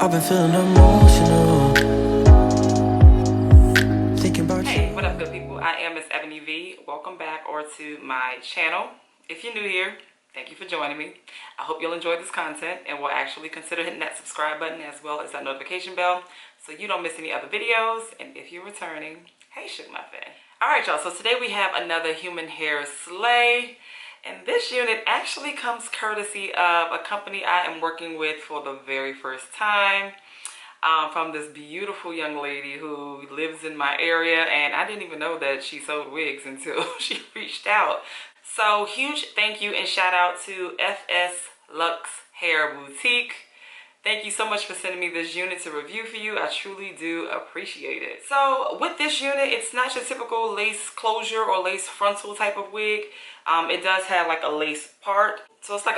I've been feeling emotional. Thinking about you. Hey, what up, good people? I am MsEbonyVee. Welcome back to my channel. If you're new here, thank you for joining me. I hope you'll enjoy this content and will actually consider hitting that subscribe button as well as that notification bell so you don't miss any other videos. And if you're returning, hey, Shug Muffins. Alright, y'all, so today we have another human hair slay. And this unit actually comes courtesy of a company I am working with for the very first time. From this beautiful young lady who lives in my area, and I didn't even know that she sold wigs until she reached out. So huge thank you and shout out to FS Luxxe Hair Boutique. Thank you so much for sending me this unit to review for you. I truly do appreciate it. So with this unit, it's not your typical lace closure or lace frontal type of wig. It does have like a lace part. So it's like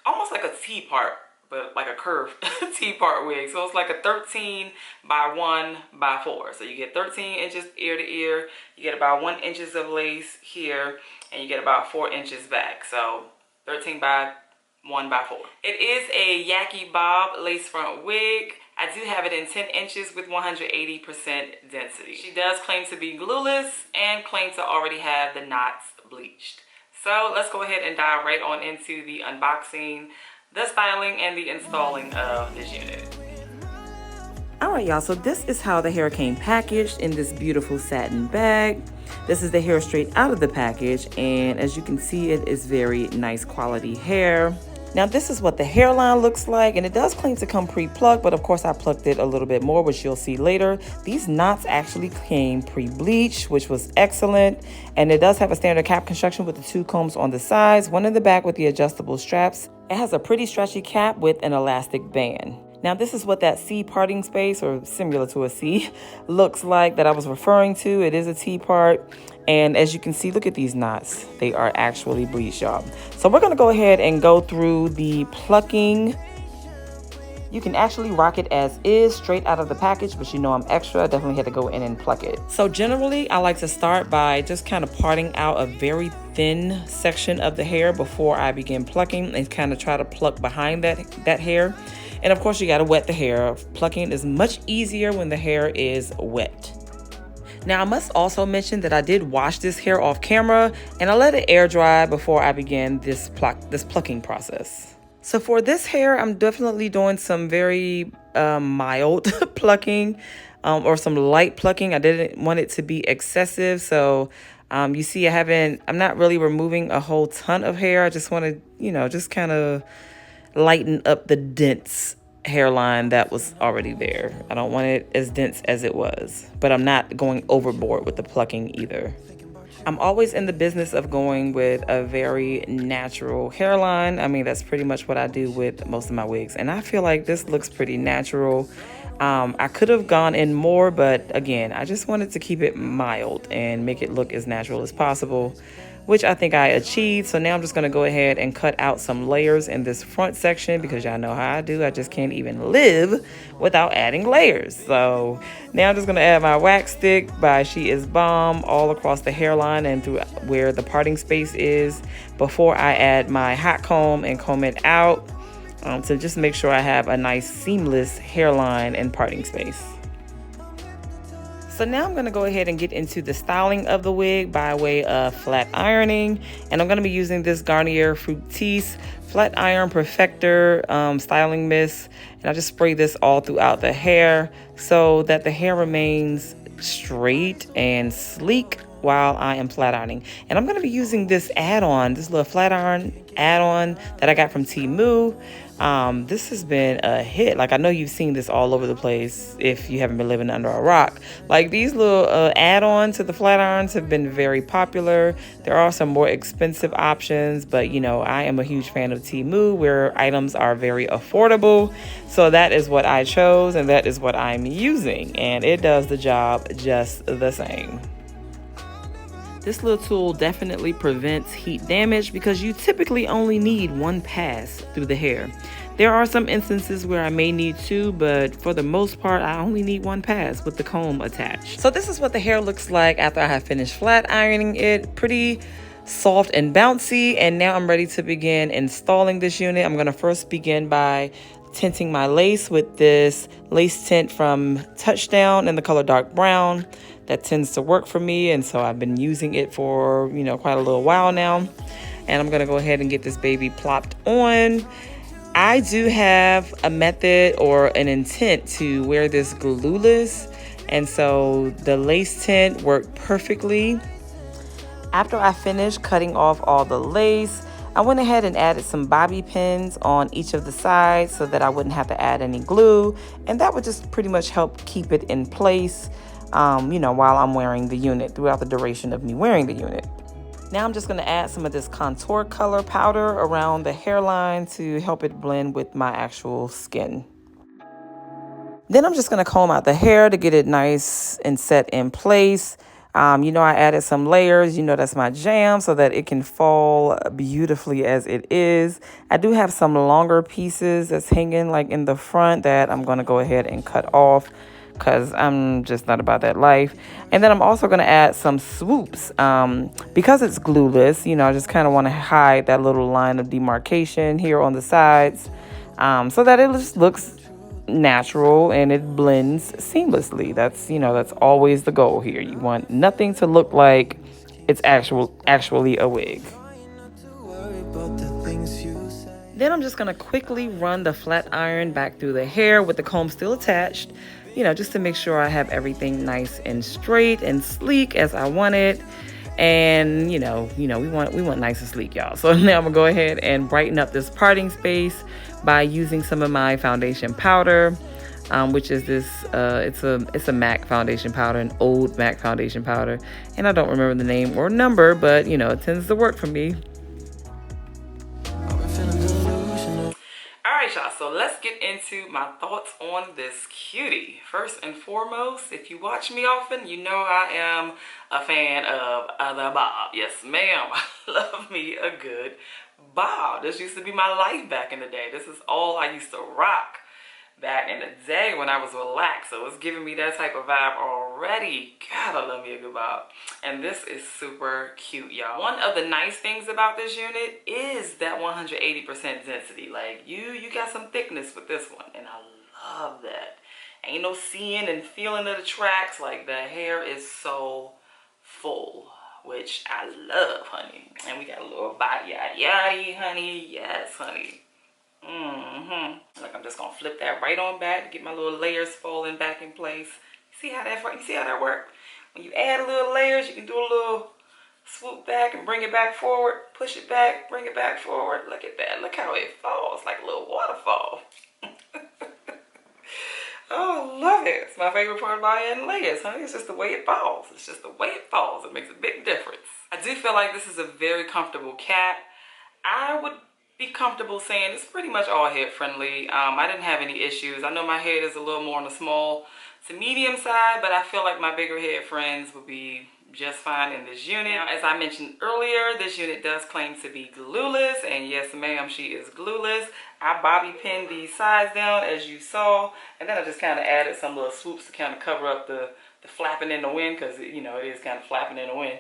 almost like a T part, but like a curved T part wig. So it's like a 13 by 1 by 4. So you get 13 inches ear to ear. You get about 1 inch of lace here, and you get about 4 inches back. So 13 by 1 by 4. It is a Yaki bob lace front wig. I do have it in 10 inches with 180% density. She does claim to be glueless and claim to already have the knots bleached. So let's go ahead and dive right on into the unboxing, the styling, and the installing of this unit. Alright, y'all, so this is how the hair came packaged in this beautiful satin bag. This is the hair straight out of the package, and as you can see, it is very nice quality hair. Now this is what the hairline looks like, and it does claim to come pre-plucked, but of course I plucked it a little bit more, which you'll see later. These knots actually came pre-bleached, which was excellent, and it does have a standard cap construction with the 2 combs on the sides, 1 in the back with the adjustable straps. It has a pretty stretchy cap with an elastic band. Now this is what that C parting space, or similar to a C, looks like that I was referring to. It is a T part. And as you can see, look at these knots. They are actually bleached, y'all. So we're gonna go ahead and go through the plucking. You can actually rock it as is, straight out of the package, but you know I'm extra. I definitely had to go in and pluck it. So generally, I like to start by just kind of parting out a very thin section of the hair before I begin plucking, and kind of try to pluck behind that hair. And of course, you gotta wet the hair. Plucking is much easier when the hair is wet. Now, I must also mention that I did wash this hair off camera, and I let it air dry before I began this plucking process. So for this hair, I'm definitely doing some very mild plucking, or some light plucking. I didn't want it to be excessive. So you see, I'm not really removing a whole ton of hair. I just want to, you know, just kind of lighten up the dense hairline that was already there. I don't want it as dense as it was, but I'm not going overboard with the plucking either. I'm always in the business of going with a very natural hairline. I mean, that's pretty much what I do with most of my wigs, and I feel like this looks pretty natural. I could have gone in more, but again, I just wanted to keep it mild and make it look as natural as possible, which I think I achieved. So now I'm just gonna go ahead and cut out some layers in this front section, because y'all know how I do. I just can't even live without adding layers. So now I'm just gonna add my wax stick by She Is Bomb all across the hairline and through where the parting space is, before I add my hot comb and comb it out, to just make sure I have a nice seamless hairline and parting space. So now I'm going to go ahead and get into the styling of the wig by way of flat ironing. And I'm going to be using this Garnier Fructis Flat Iron Perfector styling mist. And I just spray this all throughout the hair so that the hair remains straight and sleek while I am flat ironing. And I'm going to be using this add-on, this little flat iron add-on that I got from Temu. This has been a hit. Like, I know you've seen this all over the place if you haven't been living under a rock. Like, these little add-ons to the flat irons have been very popular. There are some more expensive options, but you know, I am a huge fan of Temu, where items are very affordable. So that is what I chose, and that is what I'm using, and it does the job just the same. This little tool definitely prevents heat damage, because you typically only need 1 pass through the hair. There are some instances where I may need 2, but for the most part, I only need 1 pass with the comb attached. So this is what the hair looks like after I have finished flat ironing it. Pretty soft and bouncy, and now I'm ready to begin installing this unit. I'm going to first begin by tinting my lace with this lace tint from Touchdown in the color dark brown. That tends to work for me, and so I've been using it for, you know, quite a little while now. And I'm gonna go ahead and get this baby plopped on. I do have a method or an intent to wear this glueless, and so the lace tint worked perfectly. After I finished cutting off all the lace, I went ahead and added some bobby pins on each of the sides so that I wouldn't have to add any glue, and that would just pretty much help keep it in place, you know, while I'm wearing the unit, throughout the duration of me wearing the unit. Now I'm just going to add some of this contour color powder around the hairline to help it blend with my actual skin. Then I'm just going to comb out the hair to get it nice and set in place. You know, I added some layers, you know, that's my jam, so that it can fall beautifully as it is. I do have some longer pieces that's hanging like in the front that I'm going to go ahead and cut off, because I'm just not about that life. And then I'm also going to add some swoops. Because it's glueless, you know, I just kind of want to hide that little line of demarcation here on the sides, so that it just looks natural and it blends seamlessly. That's, you know, that's always the goal here. You want nothing to look like it's actually a wig. Then I'm just going to quickly run the flat iron back through the hair with the comb still attached, you know, just to make sure I have everything nice and straight and sleek as I want it. And you know, we want nice and sleek, y'all. So now I'm gonna go ahead and brighten up this parting space by using some of my foundation powder, which is this, it's a MAC foundation powder, an old MAC foundation powder, and I don't remember the name or number, but you know, it tends to work for me. Alright, y'all, so let's get into my thoughts on this cutie. First and foremost, if you watch me often, you know I am a fan of the bob. Yes, ma'am. I love me a good bob. This used to be my life back in the day. This is all I used to rock back in the day when I was relaxed. So it's giving me that type of vibe already. God, I love me a good bob. And this is super cute, y'all. One of the nice things about this unit is that 180% density. Like, you got some thickness with this one, and I love that. Ain't no seeing and feeling of the tracks. Like, the hair is so full, which I love, honey. And we got a little body yaddy, honey. Yes, honey. Like, I'm just gonna flip that right on back, get my little layers falling back in place. You see how that works? When you add a little layers, you can do a little swoop back and bring it back forward, push it back, bring it back forward. Look at that. Look how it falls, like a little waterfall. Oh, I love it. It's my favorite part about adding layers, honey. It's just the way it falls. It's just the way it falls. It makes a big difference. I do feel like this is a very comfortable cap. I would be comfortable saying it's pretty much all head friendly. I didn't have any issues. I know my head is a little more on the small to medium side, but I feel like my bigger head friends would be just fine in this unit. Now, as I mentioned earlier, this unit does claim to be glueless, and yes ma'am, she is glueless. I bobby pinned these sides down as you saw, and then I just kind of added some little swoops to kind of cover up the flapping in the wind, because you know it is kind of flapping in the wind.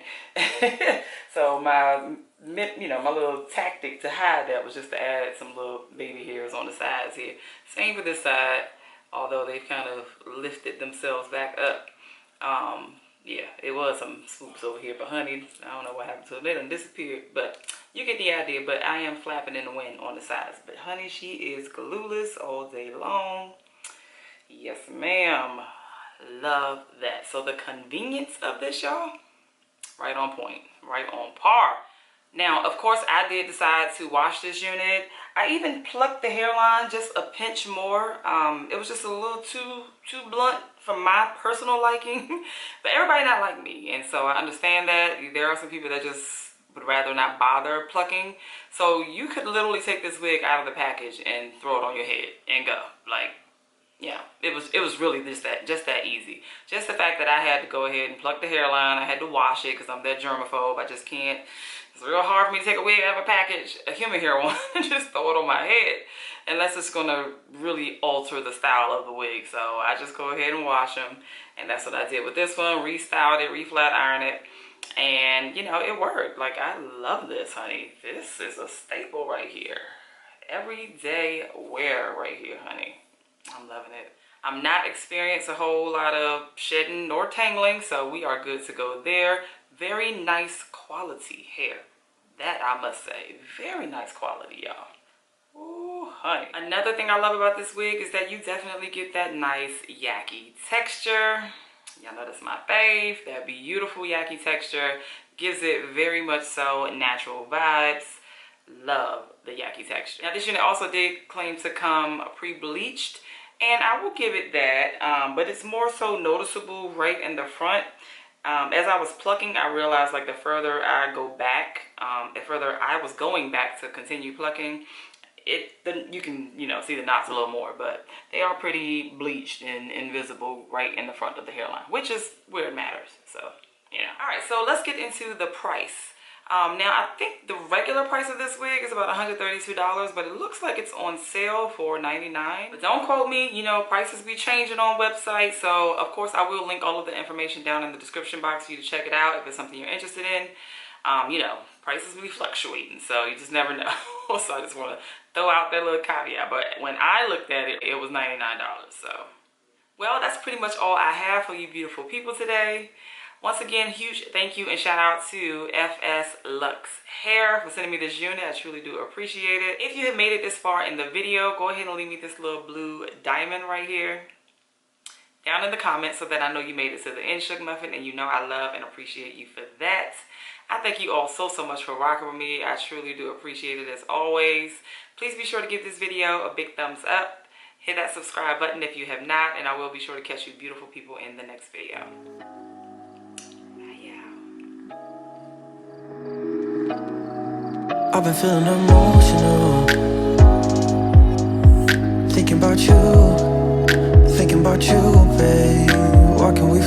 So my little tactic to hide that was just to add some little baby hairs on the sides here. Same for this side, although they've kind of lifted themselves back up. Yeah, it was some swoops over here, but honey, I don't know what happened to them. They done disappeared, but you get the idea. But I am flapping in the wind on the sides. But honey, she is glueless all day long. Yes ma'am. Love that. So the convenience of this, y'all, right on point, right on par. Now, of course, I did decide to wash this unit. I even plucked the hairline just a pinch more. It was just a little too blunt for my personal liking, but everybody not like me, and so I understand that. There are some people that just would rather not bother plucking. So you could literally take this wig out of the package and throw it on your head and go. Like, yeah, it was really just that easy. Just the fact that I had to go ahead and pluck the hairline. I had to wash it because I'm that germaphobe. I just can't. It's real hard for me to take a wig out of a package, a human hair one, and just throw it on my head, unless it's going to really alter the style of the wig. So I just go ahead and wash them, and that's what I did with this one. Restyled it, reflat ironed it, and you know, it worked. Like, I love this, honey. This is a staple right here. everyday wear right here, honey. I'm loving it. I'm not experiencing a whole lot of shedding nor tangling, so we are good to go there. Very nice quality hair. That I must say. Very nice quality, y'all. Ooh, honey. Another thing I love about this wig is that you definitely get that nice yaki texture. Y'all know that's my fave. That beautiful yaki texture gives it very much so natural vibes. Love the yaki texture. Now this unit also did claim to come pre-bleached, and I will give it that, but it's more so noticeable right in the front. As I was plucking, I realized like the further I go back, the further I was going back to continue plucking, you can, you know, see the knots a little more, but they are pretty bleached and invisible right in the front of the hairline, which is where it matters. So, you know. All right, so let's get into the price. Now I think the regular price of this wig is about $132, but it looks like it's on sale for $99. But don't quote me, you know, prices be changing on websites. So of course I will link all of the information down in the description box for you to check it out if it's something you're interested in. You know, prices be fluctuating, so you just never know. So I just want to throw out that little caveat. But when I looked at it, it was $99. So, well, that's pretty much all I have for you beautiful people today. Once again, huge thank you and shout out to FS Luxxe Hair for sending me this unit. I truly do appreciate it. If you have made it this far in the video, go ahead and leave me this little blue diamond right here down in the comments so that I know you made it to the end, Shug Muffin, and you know I love and appreciate you for that. I thank you all so much for rocking with me. I truly do appreciate it as always. Please be sure to give this video a big thumbs up. Hit that subscribe button if you have not, and I will be sure to catch you beautiful people in the next video. I've been feeling emotional, thinking about you, babe. What can we